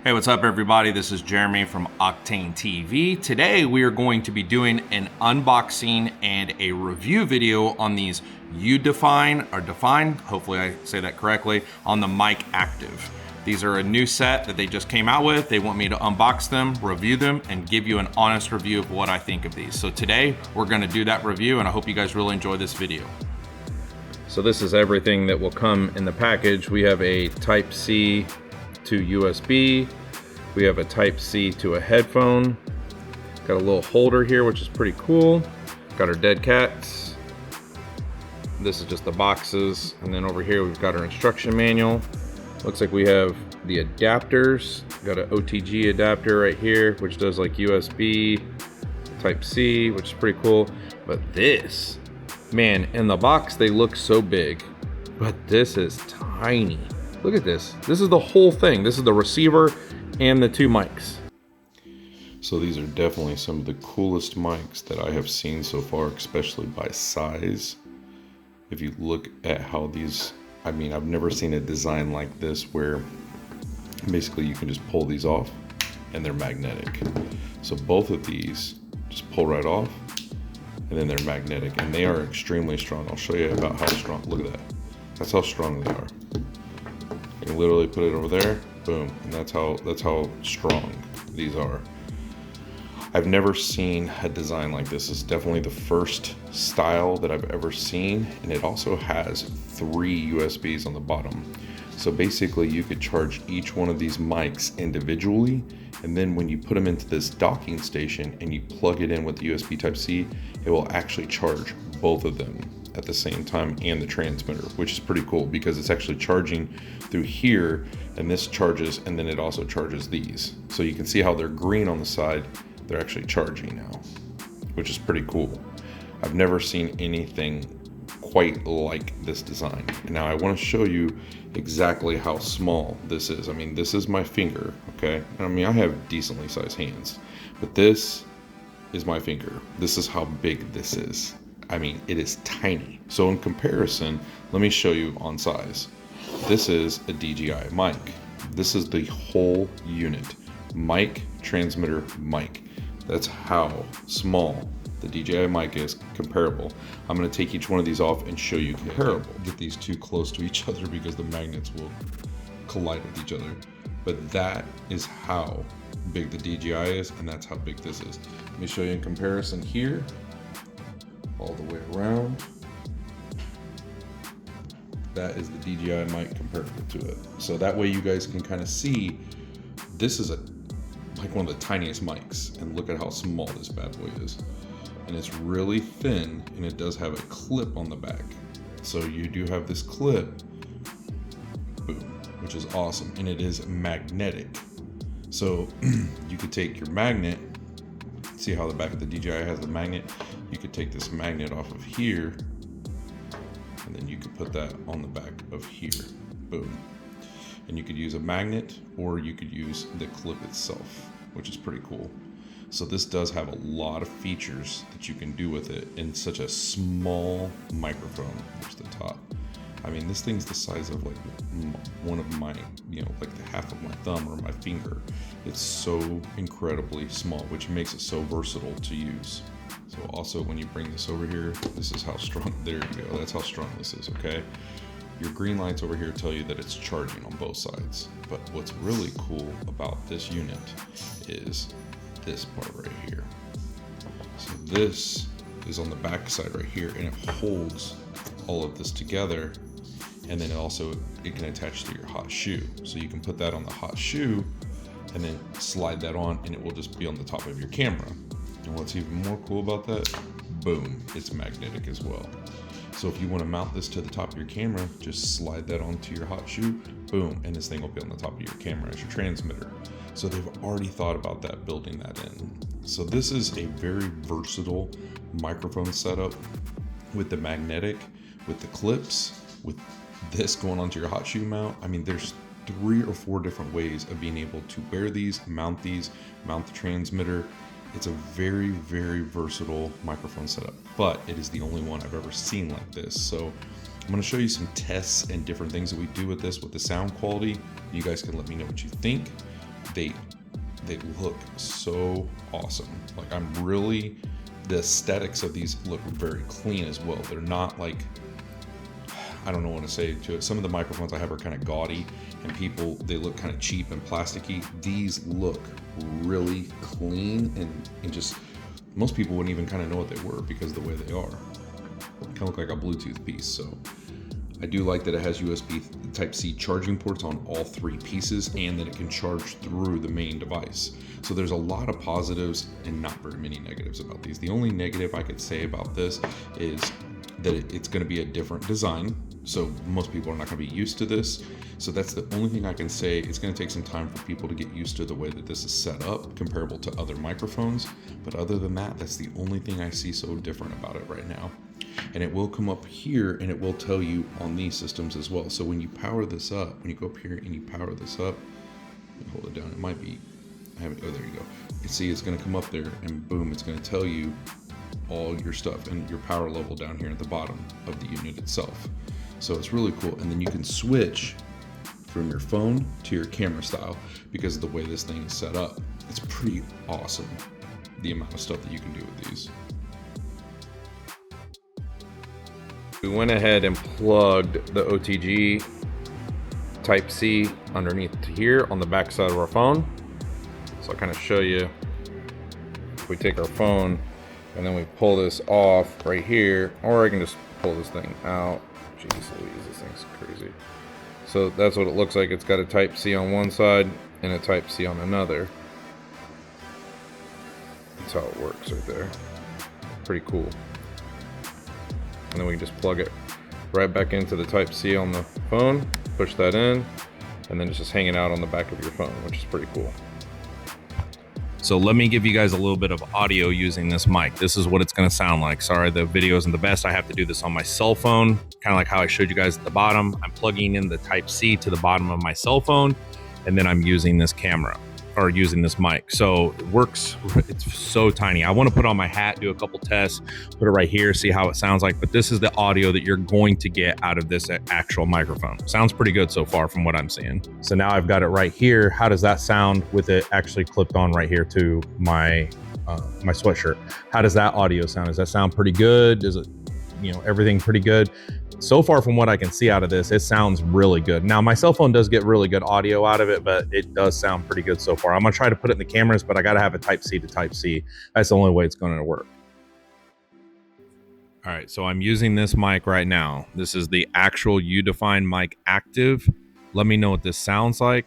Hey, what's up everybody? This is Jeremy from Octane TV. Today we are going to be doing an unboxing and a review video on these Udfine, or Define, hopefully I say that correctly, on the Mic Active. These are a new set that they just came out with. They want me to unbox them, review them, and give you an honest review of what I think of these. So today we're gonna do that review, and I hope you guys really enjoy this video. So this is everything that will come in the package. We have a Type-C to USB. We have a Type-C to a headphone. Got a little holder here, which is pretty cool. Got our dead cats. This is just the boxes. And then over here, we've got our instruction manual. Looks like we have the adapters. Got an OTG adapter right here, which does like USB, Type-C, which is pretty cool. But this, man, in the box, they look so big, but this is tiny. Look at this. This is the whole thing. This is the receiver and the two mics. So these are definitely some of the coolest mics that I have seen so far, especially by size. If you look at how these, I mean, I've never seen a design like this where basically you can just pull these off and they're magnetic. So both of these just pull right off and then they're magnetic, and they are extremely strong. I'll show you about how strong. Look at that. That's how strong they are. You can literally put it over there, boom, and that's how strong these are. I've never seen a design like this. It's definitely the first style that I've ever seen, and it also has 3 USBs on the bottom. So basically you could charge each one of these mics individually, and then when you put them into this docking station and you plug it in with the USB Type-C, it will actually charge both of them at the same time and the transmitter, which is pretty cool because it's actually charging through here, and this charges, and then it also charges these. So you can see how they're green on the side, they're actually charging now, which is pretty cool. I've never seen anything quite like this design. And now I want to show you exactly how small this is. I mean, this is my finger, okay? I mean, I have decently sized hands, but this is my finger. This is how big this is. I mean, it is tiny. So in comparison, let me show you on size. This is a DJI mic. This is the whole unit. Mic, transmitter, mic. That's how small the DJI mic is comparable. I'm gonna take each one of these off and show you comparable. Get these too close to each other because the magnets will collide with each other. But that is how big the DJI is, and that's how big this is. Let me show you in comparison here. All the way around. That is the DJI mic comparable to it. So that way you guys can kind of see, this is like one of the tiniest mics, and look at how small this bad boy is. And it's really thin, and it does have a clip on the back. So you do have this clip, boom, which is awesome, and it is magnetic. So you could take your magnet, see how the back of the DJI has the magnet. You could take this magnet off of here, and then you could put that on the back of here, boom. And you could use a magnet, or you could use the clip itself, which is pretty cool. So this does have a lot of features that you can do with it in such a small microphone. There's the top. I mean, this thing's the size of like one of my, like the half of my thumb or my finger. It's so incredibly small, which makes it so versatile to use. So also when you bring this over here, this is how strong, there you go, that's how strong this is, okay? Your green lights over here tell you that it's charging on both sides. But what's really cool about this unit is this part right here. So this is on the back side right here, and it holds all of this together. And then it can attach to your hot shoe. So you can put that on the hot shoe and then slide that on, and it will just be on the top of your camera. And what's even more cool about that, boom, it's magnetic as well. So if you want to mount this to the top of your camera, just slide that onto your hot shoe, boom, and this thing will be on the top of your camera as your transmitter. So they've already thought about that, building that in. So this is a very versatile microphone setup with the magnetic, with the clips, with this going onto your hot shoe mount. I mean, there's 3 or 4 different ways of being able to wear these, mount the transmitter. It's a very, very versatile microphone setup, but it is the only one I've ever seen like this. So I'm going to show you some tests and different things that we do with this, with the sound quality. You guys can let me know what you think. they look so awesome. Like the aesthetics of these look very clean as well. They're not like, I don't know what to say to it. Some of the microphones I have are kind of gaudy and they look kind of cheap and plasticky. These look really clean and just, most people wouldn't even kind of know what they were because of the way they are. Kind of look like a Bluetooth piece. So I do like that it has USB Type-C charging ports on all 3 pieces and that it can charge through the main device. So there's a lot of positives and not very many negatives about these. The only negative I could say about this is that it's going to be a different design. So most people are not going to be used to this. So that's the only thing I can say. It's going to take some time for people to get used to the way that this is set up comparable to other microphones. But other than that, that's the only thing I see so different about it right now. And it will come up here and it will tell you on these systems as well. So when you power this up, when you go up here and you power this up, hold it down, it might be, oh, there you go. You see it's going to come up there and boom, it's going to tell you all your stuff and your power level down here at the bottom of the unit itself. So it's really cool. And then you can switch from your phone to your camera style because of the way this thing is set up. It's pretty awesome, the amount of stuff that you can do with these. We went ahead and plugged the OTG Type-C underneath here on the back side of our phone. So I'll kind of show you, if we take our phone and then we pull this off right here, or I can just pull this thing out. Jeez Louise, this thing's crazy. So that's what it looks like. It's got a Type-C on one side and a Type-C on another. That's how it works right there. Pretty cool. And then we can just plug it right back into the Type-C on the phone, push that in, and then it's just hanging out on the back of your phone, which is pretty cool. So let me give you guys a little bit of audio using this mic. This is what it's going to sound like. Sorry, the video isn't the best. I have to do this on my cell phone, kind of like how I showed you guys at the bottom. I'm plugging in the Type-C to the bottom of my cell phone, and then I'm using this camera or using this mic. So it works. It's so tiny. I want to put on my hat, do a couple tests, put it right here, see how it sounds like. But this is the audio that you're going to get out of this actual microphone. Sounds pretty good so far from what I'm seeing. So now I've got it right here. How does that sound with it actually clipped on right here to my my sweatshirt? How does that audio sound? Does that sound pretty good? Is it, you know, everything pretty good? So far from what I can see out of this, it sounds really good. Now my cell phone does get really good audio out of it, but it does sound pretty good so far. I'm gonna try to put it in the cameras, but I gotta have a Type-C to Type-C. That's the only way it's gonna work. All right, so I'm using this mic right now. This is the actual Udfine mic active. Let me know what this sounds like.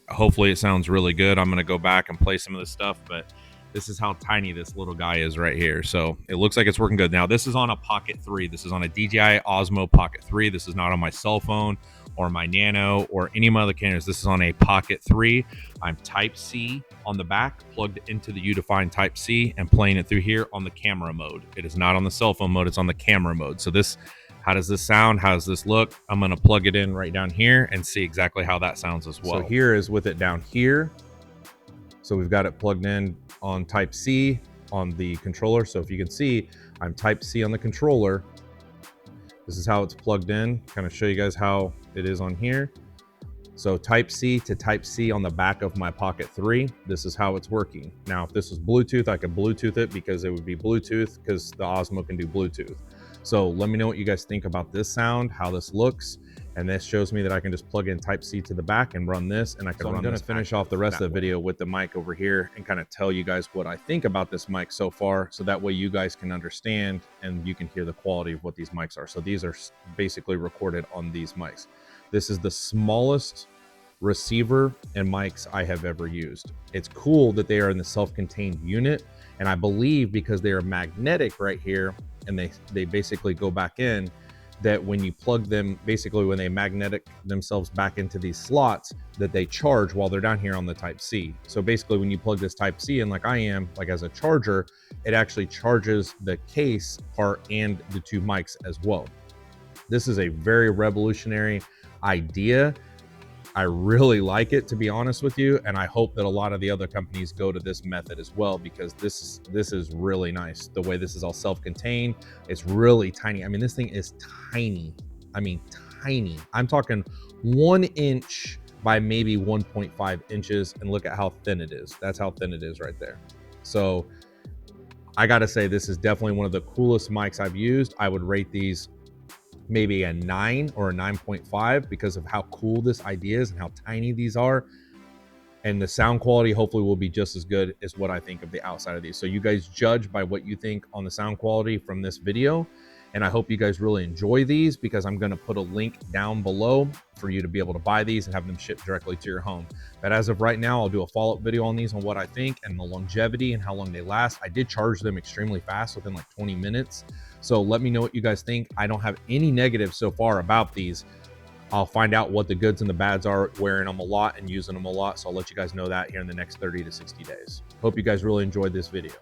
Hopefully it sounds really good. I'm gonna go back and play some of this stuff, but this is how tiny this little guy is right here. So it looks like it's working good. Now this is on a Pocket 3. This is on a DJI Osmo Pocket 3. This is not on my cell phone or my Nano or any of my other cameras. This is on a Pocket 3. I'm Type-C on the back, plugged into the Udfine Type-C and playing it through here on the camera mode. It is not on the cell phone mode, it's on the camera mode. So this, how does this sound? How does this look? I'm gonna plug it in right down here and see exactly how that sounds as well. So here is with it down here. So we've got it plugged in on Type-C on the controller. So if you can see, I'm Type-C on the controller. This is how it's plugged in. Kind of show you guys how it is on here. So Type-C to Type-C on the back of my Pocket 3. This is how it's working. Now, if this was Bluetooth, I could Bluetooth it because it would be Bluetooth because the Osmo can do Bluetooth. So let me know what you guys think about this sound, how this looks. And this shows me that I can just plug in Type-C to the back and run this, and I can run this. I'm gonna finish off the rest of the video with the mic over here and kind of tell you guys what I think about this mic so far, so that way you guys can understand and you can hear the quality of what these mics are. So these are basically recorded on these mics. This is the smallest receiver and mics I have ever used. It's cool that they are in the self-contained unit, and I believe because they are magnetic right here and they basically go back in, that when you plug them, basically when they magnetic themselves back into these slots, that they charge while they're down here on the Type-C. So basically when you plug this Type-C in like I am, like as a charger, it actually charges the case part and the two mics as well. This is a very revolutionary idea. I really like it, to be honest with you, and I hope that a lot of the other companies go to this method as well, because this is really nice. The way this is all self-contained, it's really tiny. I mean, this thing is tiny. I mean, tiny. I'm talking 1 inch by maybe 1.5 inches, and look at how thin it is. That's how thin it is right there. So I gotta say, this is definitely one of the coolest mics I've used. I would rate these maybe a 9 or a 9.5 because of how cool this idea is and how tiny these are. And the sound quality hopefully will be just as good as what I think of the outside of these. So you guys judge by what you think on the sound quality from this video. And I hope you guys really enjoy these, because I'm gonna put a link down below for you to be able to buy these and have them shipped directly to your home. But as of right now, I'll do a follow-up video on these, on what I think and the longevity and how long they last. I did charge them extremely fast, within like 20 minutes. So let me know what you guys think. I don't have any negatives so far about these. I'll find out what the goods and the bads are wearing them a lot and using them a lot. So I'll let you guys know that here in the next 30 to 60 days. Hope you guys really enjoyed this video.